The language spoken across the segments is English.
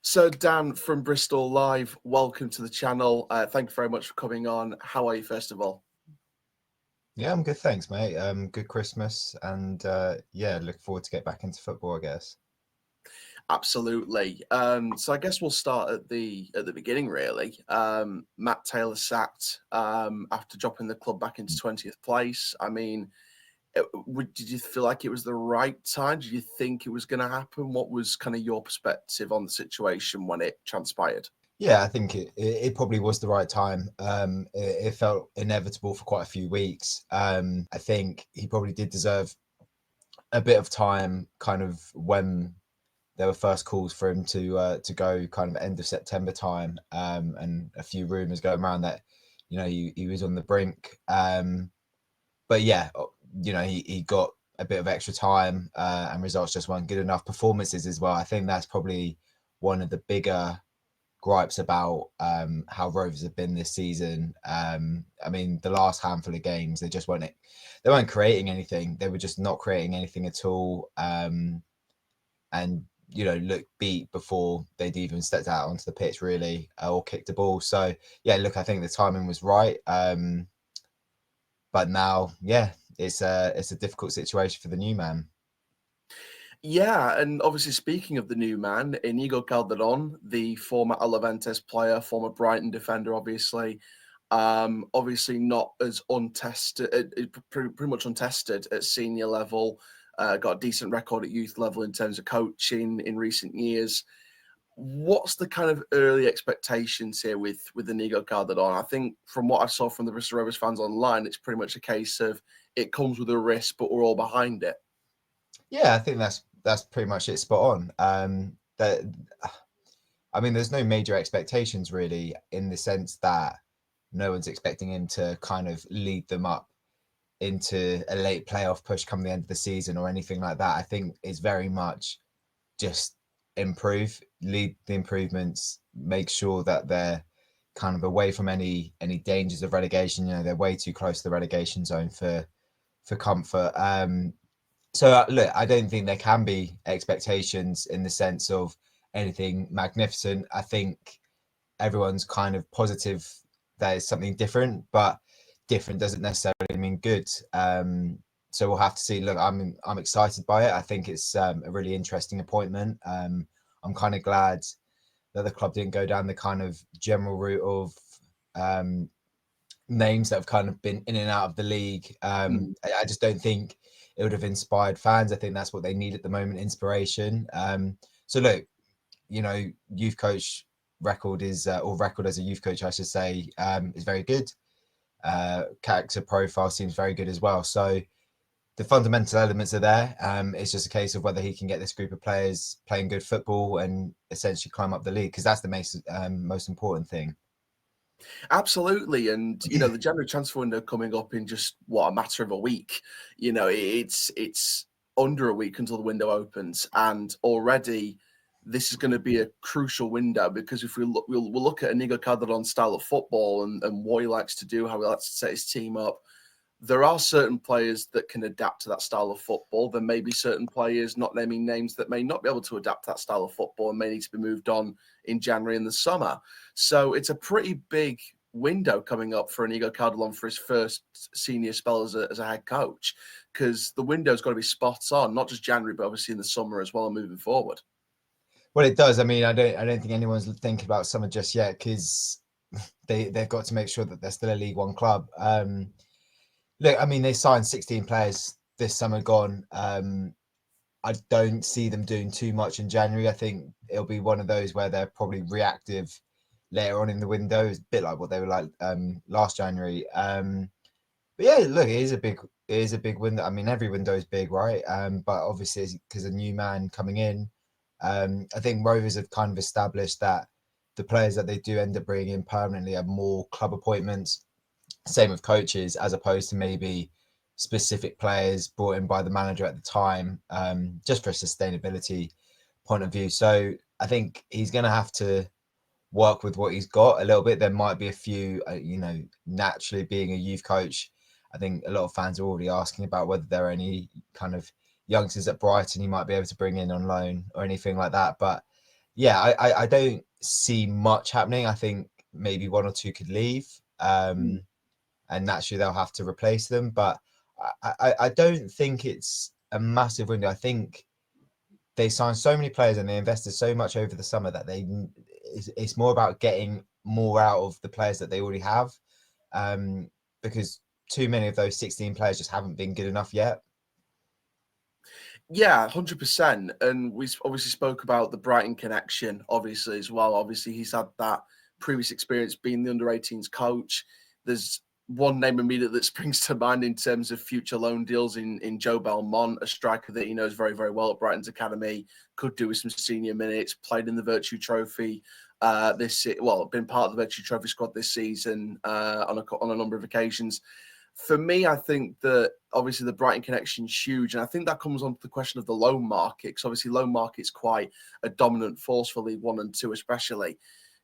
So Dan from Bristol Live, welcome to the channel. Thank you very much for coming on. How are you, first of all? Yeah, I'm good, thanks, mate. Good Christmas, and yeah, look forward to get back into football, I guess. Absolutely. So I guess we'll start at the beginning, really. Matt Taylor sacked after dropping the club back into 20th place. I mean, did you feel like it was the right time? Did you think it was going to happen? What was kind of your perspective on the situation when it transpired? Yeah, I think it probably was the right time. It felt inevitable for quite a few weeks. I think he probably did deserve a bit of time, kind of when there were first calls for him to go, kind of end of September time, and a few rumours going around that he was on the brink. But yeah, he got a bit of extra time, and results just weren't good enough. Performances as well. I think that's probably one of the bigger gripes about how Rovers have been this season. I mean, the last handful of games, they weren't creating anything. They were just not creating anything at all. And looked beat before they'd even stepped out onto the pitch, really, or kicked the ball. So yeah, look, I think the timing was right. But now, yeah, it's a difficult situation for the new man. Yeah, and obviously speaking of the new man, Iñigo Calderón, the former Alaventes player, former Brighton defender, obviously not as untested, pretty much untested at senior level. Got a decent record at youth level in terms of coaching in recent years. What's the kind of early expectations here with Iñigo Calderón? I think from what I saw from the Bristol Rovers fans online, it's pretty much a case of it comes with a risk, but we're all behind it. Yeah, I think that's pretty much it, spot on. That I mean, there's no major expectations really, in the sense that no one's expecting him to kind of lead them up into a late playoff push come the end of the season or anything like that. I think it's very much just lead the improvements, make sure that they're kind of away from any dangers of relegation. They're way too close to the relegation zone for comfort. So look, I don't think there can be expectations in the sense of anything magnificent. I think everyone's kind of positive that it's something different, but different doesn't necessarily mean good. So we'll have to see. Look, I'm excited by it. I think it's a really interesting appointment. I'm kind of glad that the club didn't go down the kind of general route of names that have kind of been in and out of the league. I just don't think it would have inspired fans. I think that's what they need at the moment, inspiration. So look, youth coach record is, or record as a youth coach, I should say, is very good. Character profile seems very good as well. So the fundamental elements are there. It's just a case of whether he can get this group of players playing good football and essentially climb up the league, because that's the most important thing. Absolutely, and the January transfer window coming up in just a matter of a week. It's under a week until the window opens, and already this is going to be a crucial window, because if we'll look at Iñigo Calderón's style of football and what he likes to do, how he likes to set his team up. There are certain players that can adapt to that style of football. There may be certain players, not naming names, that may not be able to adapt to that style of football and may need to be moved on in January and the summer. So it's a pretty big window coming up for Iñigo Calderón for his first senior spell as a head coach, because the window's got to be spot on, not just January, but obviously in the summer as well, moving forward. Well, it does. I mean, I don't think anyone's thinking about summer just yet, because they've got to make sure that they're still a League One club. Look, I mean, they signed 16 players this summer gone. I don't see them doing too much in January. I think it'll be one of those where they're probably reactive later on in the window. It's a bit like what they were like last January. But yeah, look, it is a big window. I mean, every window is big, right? But obviously, because a new man coming in, I think Rovers have kind of established that the players that they do end up bringing in permanently are more club appointments. Same with coaches, as opposed to maybe specific players brought in by the manager at the time, just for a sustainability point of view. So I think he's going to have to work with what he's got a little bit. There might be a few, naturally being a youth coach, I think a lot of fans are already asking about whether there are any kind of youngsters at Brighton he might be able to bring in on loan or anything like that. But yeah, I don't see much happening. I think maybe one or two could leave, and naturally they'll have to replace them. But I don't think it's a massive window. I think they signed so many players and they invested so much over the summer that it's more about getting more out of the players that they already have, because too many of those 16 players just haven't been good enough yet. Yeah, 100%. And we obviously spoke about the Brighton connection, obviously, as well. Obviously, he's had that previous experience being the under-18s coach. There's one name immediately that springs to mind in terms of future loan deals in Joe Belmont, a striker that he knows very, very well at Brighton's academy, could do with some senior minutes, played in the Virtue Trophy been part of the Virtue Trophy squad this season on a number of occasions. For me, I think that obviously the Brighton connection is huge. And I think that comes on to the question of the loan market, because obviously loan market's quite a dominant force for League One and Two especially.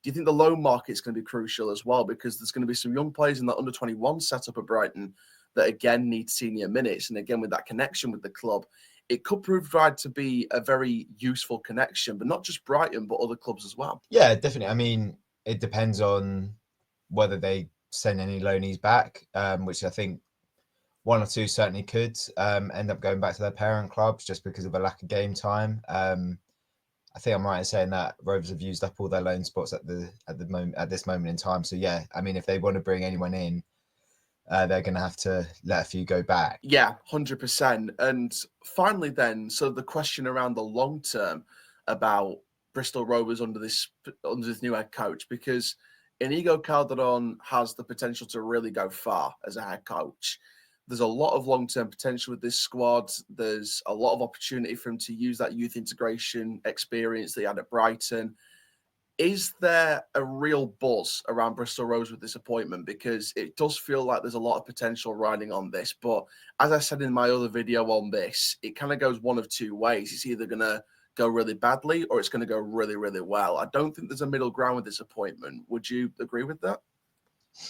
Do you think the loan market is going to be crucial as well? Because there's going to be some young players in that under-21 setup at Brighton that, again, need senior minutes. And again, with that connection with the club, it could provide to be a very useful connection, but not just Brighton, but other clubs as well. Yeah, definitely. I mean, it depends on whether they send any loanees back, which I think one or two certainly could end up going back to their parent clubs just because of a lack of game time. I think I'm right in saying that Rovers have used up all their loan spots at this moment in time. So yeah, I mean, if they want to bring anyone in, they're going to have to let a few go back. Yeah, 100%. And finally, then, so the question around the long term about Bristol Rovers under this new head coach, because Iñigo Calderón has the potential to really go far as a head coach. There's a lot of long-term potential with this squad. There's a lot of opportunity for him to use that youth integration experience that he had at Brighton. Is there a real buzz around Bristol Rovers with this appointment? Because it does feel like there's a lot of potential riding on this. But as I said in my other video on this, it kind of goes one of two ways. It's either going to go really badly or it's going to go really, really well. I don't think there's a middle ground with this appointment. Would you agree with that?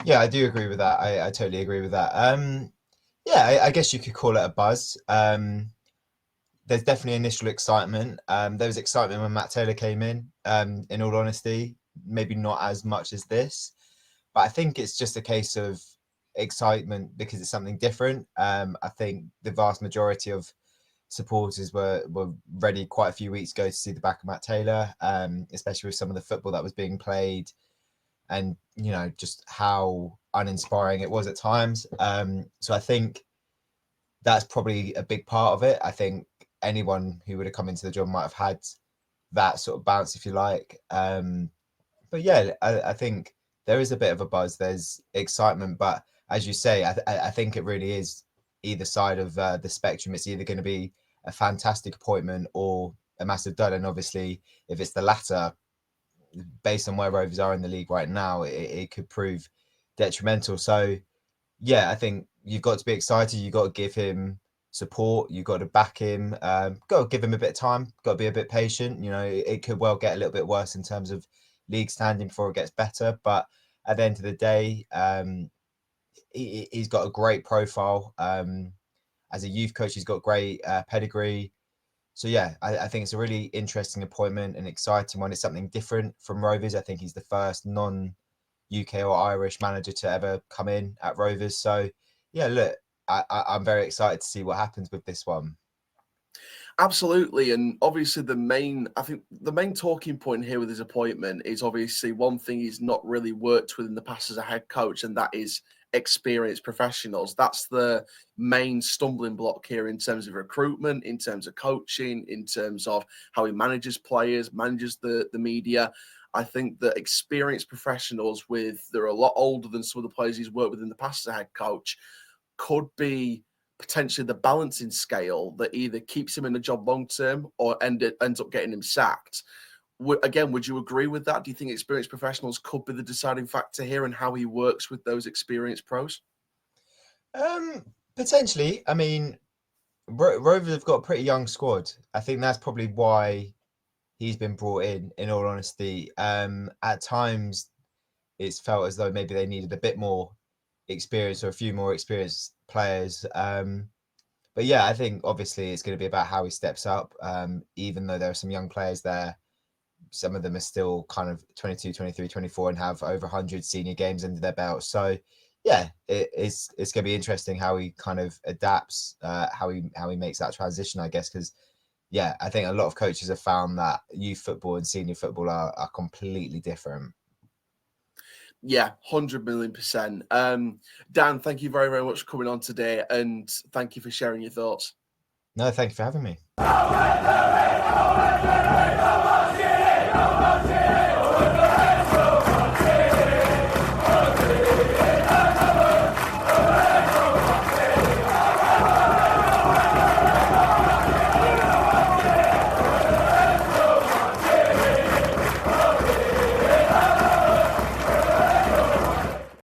Yeah, I do agree with that. I totally agree with that. Yeah, I guess you could call it a buzz. There's definitely initial excitement. There was excitement when Matt Taylor came in all honesty, maybe not as much as this, but I think it's just a case of excitement because it's something different. I think the vast majority of supporters were ready quite a few weeks ago to see the back of Matt Taylor, especially with some of the football that was being played and, you know, just how uninspiring it was at times. So I think that's probably a big part of it. I think anyone who would have come into the job might have had that sort of bounce, if you like. But yeah, I think there is a bit of a buzz. There's excitement, but as you say, I think it really is either side of the spectrum. It's either going to be a fantastic appointment or a massive dud. And obviously, if it's the latter, based on where Rovers are in the league right now, it could prove detrimental. So yeah, I think you've got to be excited. You've got to give him support. You've got to back him. Got to give him a bit of time. Got to be a bit patient. You know, it could well get a little bit worse in terms of league standing before it gets better. But at the end of the day, he's got a great profile. As a youth coach, he's got great pedigree. So yeah, I think it's a really interesting appointment, an exciting one. It's something different from Rovers. I think he's the first non-UK or Irish manager to ever come in at Rovers. So yeah, look, I'm very excited to see what happens with this one. Absolutely. And obviously I think the main talking point here with his appointment is obviously one thing he's not really worked with in the past as a head coach, and that is experienced professionals. That's the main stumbling block here in terms of recruitment, in terms of coaching, in terms of how he manages players, manages the media. I think that experienced professionals they're a lot older than some of the players he's worked with in the past as a head coach could be potentially the balancing scale that either keeps him in the job long term or ends up getting him sacked. Again, would you agree with that? Do you think experienced professionals could be the deciding factor here and how he works with those experienced pros? Potentially. I mean, Rovers have got a pretty young squad. I think that's probably why he's been brought in all honesty. At times, it's felt as though maybe they needed a bit more experience or a few more experienced players. But yeah, I think obviously it's going to be about how he steps up. Even though there are some young players there, some of them are still kind of 22, 23, 24 and have over 100 senior games under their belt. So yeah, it's going to be interesting how he kind of adapts, how he makes that transition, I guess, because yeah, I think a lot of coaches have found that youth football and senior football are completely different. Yeah, 100 million %. Dan, thank you very, very much for coming on today, and thank you for sharing your thoughts. No, thank you for having me.